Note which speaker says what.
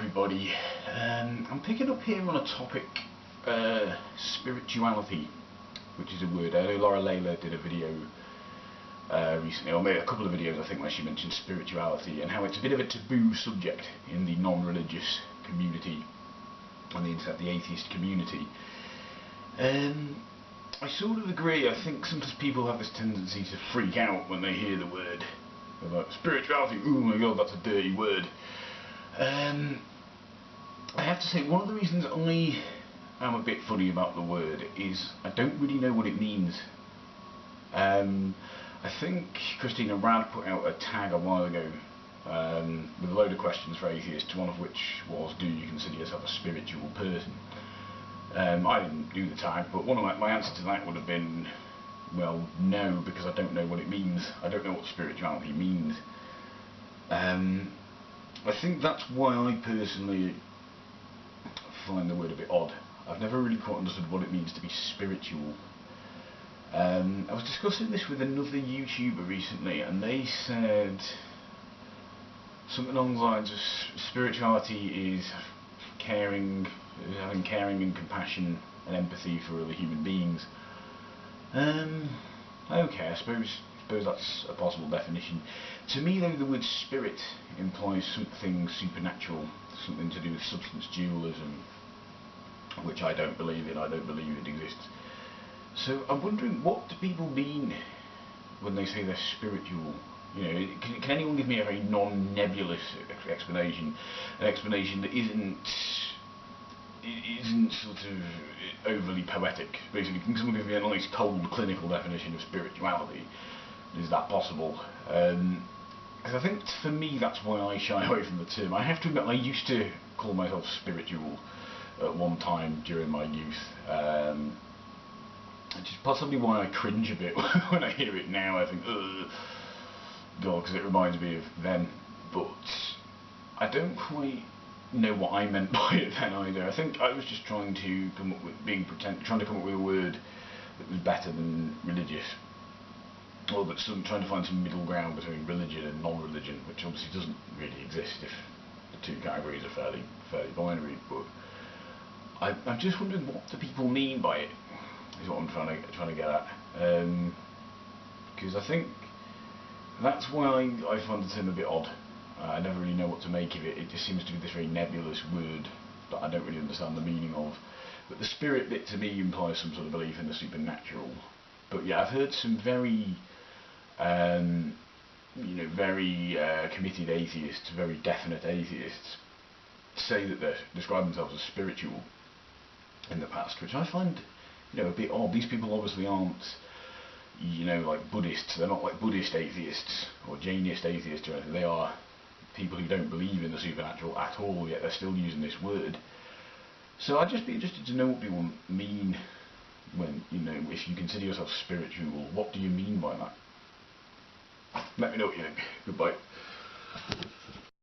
Speaker 1: everybody. I'm picking up here on a topic, spirituality, which is a word. I know Laura Layla did a video recently, or maybe a couple of videos I think, where she mentioned spirituality and how it's a bit of a taboo subject in the non-religious community, on the internet, the atheist community. I sort of agree. I think sometimes people have this tendency to freak out when they hear the word about spirituality. Oh my god, that's a dirty word. I have to say, one of the reasons I am a bit funny about the word is I don't really know what it means. I think Christina Rad put out a tag a while ago with a load of questions for atheists, one of which was, do you consider yourself a spiritual person? I didn't do the tag, but one of my answer to that would have been, well, no, because I don't know what it means. I don't know what spirituality means. I think that's why I personally find the word a bit odd. I've never really quite understood what it means to be spiritual. I was discussing this with another YouTuber recently, and they said something along the lines of spirituality is having caring and compassion and empathy for other human beings. Okay, I suppose that's a possible definition. To me, though, the word spirit implies something supernatural, something to do with substance dualism, which I don't believe in. I don't believe it exists. So I'm wondering, what do people mean when they say they're spiritual? You know, can anyone give me a very non-nebulous explanation, an explanation that isn't sort of overly poetic? Basically, can someone give me a nice cold clinical definition of spirituality? Is that possible? Because I think for me that's why I shy away from the term. I have to admit, I used to call myself spiritual at one time during my youth, which is possibly why I cringe a bit when I hear it now. I think, ugh, God, because it reminds me of then. But I don't quite know what I meant by it then either. I think I was just trying to come up with trying to come up with a word that was better than religious, or that trying to find some middle ground between religion and non-religion, which obviously doesn't really exist if the two categories are fairly binary. But I'm just wondering, what do people mean by it? Is what I'm trying to get at. Because I think that's why I find the term a bit odd. I never really know what to make of it. It just seems to be this very nebulous word that I don't really understand the meaning of. But the spirit bit to me implies some sort of belief in the supernatural. But yeah, I've heard some very, very committed atheists, very definite atheists, say that they describe themselves as spiritual in the past, which I find, a bit odd. These people obviously aren't, like Buddhists. They're not like Buddhist atheists or Jainist atheists or anything. They are people who don't believe in the supernatural at all, yet they're still using this word. So I'd just be interested to know what people mean when, if you consider yourself spiritual, what do you mean by that? Let me know what you think. Goodbye.